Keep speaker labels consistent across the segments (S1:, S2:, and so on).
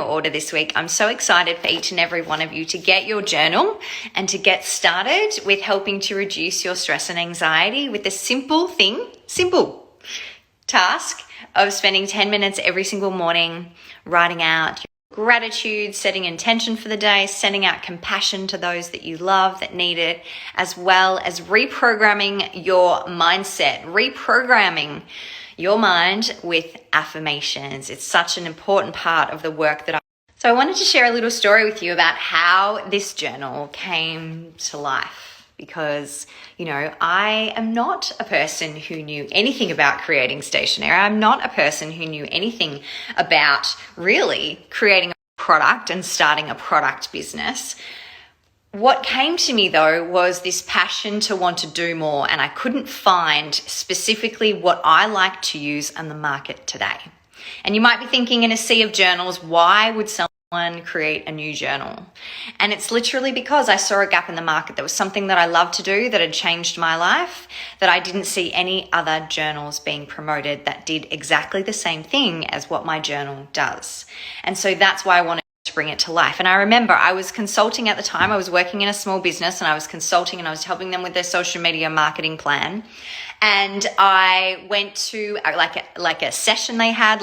S1: order this week. I'm so excited for each and every one of you to get your journal and to get started with helping to reduce your stress and anxiety with the simple task of spending 10 minutes every single morning writing out your gratitude, setting intention for the day, sending out compassion to those that you love that need it, as well as reprogramming your mindset, reprogramming your mind with affirmations. It's such an important part of the work that So I wanted to share a little story with you about how this journal came to life, because, I am not a person who knew anything about creating stationery. I'm not a person who knew anything about really creating a product and starting a product business. What came to me though was this passion to want to do more, and I couldn't find specifically what I like to use on the market today. And you might be thinking, in a sea of journals, why would someone create a new journal? And it's literally because I saw a gap in the market. There was something that I loved to do that had changed my life, that I didn't see any other journals being promoted that did exactly the same thing as what my journal does. And so that's why I wanted to bring it to life. And I remember I was consulting at the time. I was working in a small business, and I was consulting and I was helping them with their social media marketing plan. And I went to like a session they had,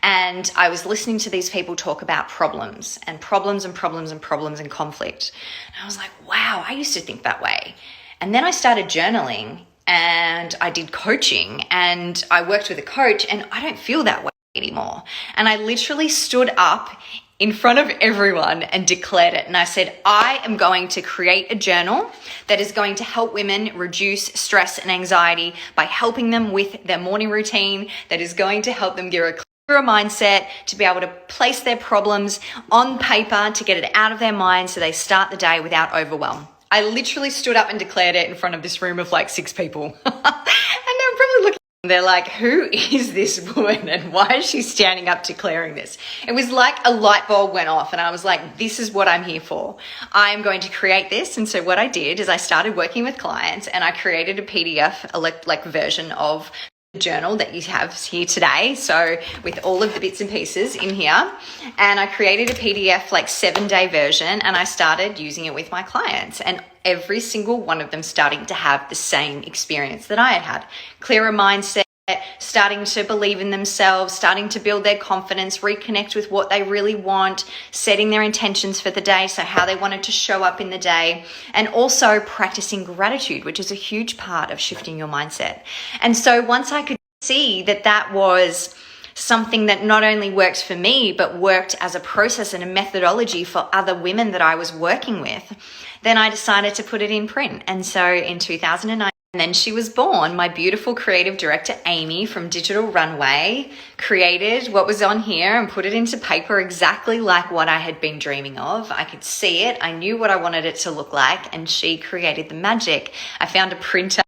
S1: and I was listening to these people talk about problems and conflict. And I was like, wow, I used to think that way. And then I started journaling and I did coaching and I worked with a coach, and I don't feel that way anymore. And I literally stood up in front of everyone and declared it. And I said, I am going to create a journal that is going to help women reduce stress and anxiety by helping them with their morning routine, that is going to help them get a clearer mindset, to be able to place their problems on paper, to get it out of their mind so they start the day without overwhelm. I literally stood up and declared it in front of this room of like 6 people. And they're probably looking. They're like, who is this woman and why is she standing up declaring this? It was like a light bulb went off, and I was like, this is what I'm here for. I'm going to create this. And so what I did is I started working with clients, and I created a PDF version of the journal that you have here today. So with all of the bits and pieces in here, and I created a PDF 7-day version, and I started using it with my clients, and every single one of them starting to have the same experience that I had. Clearer mindset, starting to believe in themselves, starting to build their confidence, reconnect with what they really want, setting their intentions for the day, so how they wanted to show up in the day, and also practicing gratitude, which is a huge part of shifting your mindset. And so once I could see that that was something that not only worked for me, but worked as a process and a methodology for other women that I was working with, then I decided to put it in print. And so in 2009, and then she was born. My beautiful creative director, Amy from Digital Runway, created what was on here and put it into paper exactly like what I had been dreaming of. I could see it. I knew what I wanted it to look like, and she created the magic. I found a printer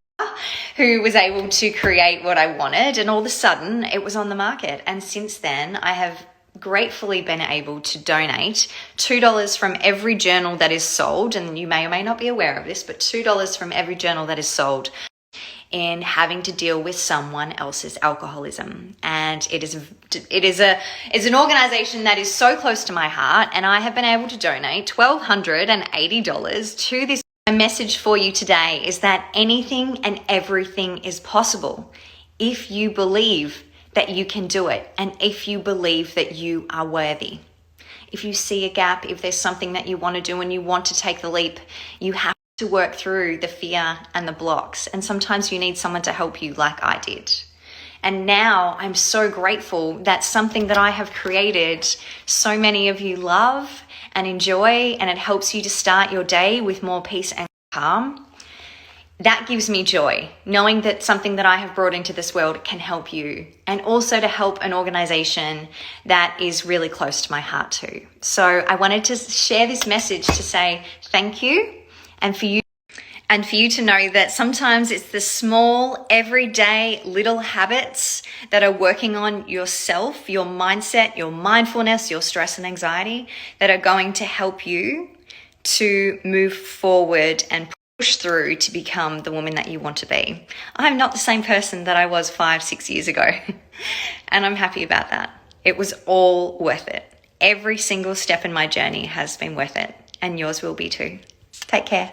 S1: who was able to create what I wanted, and all of a sudden it was on the market. And since then, I have gratefully been able to donate $2 from every journal that is sold, and you may or may not be aware of this, but $2 from every journal that is sold in having to deal with someone else's alcoholism. And it is an organization that is so close to my heart, and I have been able to donate $1,280 to this. My message for you today is that anything and everything is possible if you believe that you can do it, and if you believe that you are worthy. If you see a gap, if there's something that you want to do and you want to take the leap, you have to work through the fear and the blocks. And sometimes you need someone to help you, like I did. And now I'm so grateful that something that I have created, so many of you love and enjoy, and it helps you to start your day with more peace and calm. That gives me joy, knowing that something that I have brought into this world can help you, and also to help an organization that is really close to my heart too. So I wanted to share this message to say thank you, and for you to know that sometimes it's the small, everyday little habits that are working on yourself, your mindset, your mindfulness, your stress and anxiety, that are going to help you to move forward and push through to become the woman that you want to be. I'm not the same person that I was 5-6 years ago, and I'm happy about that. It was all worth it. every single step in my journey has been worth it, and yours will be too. Take care.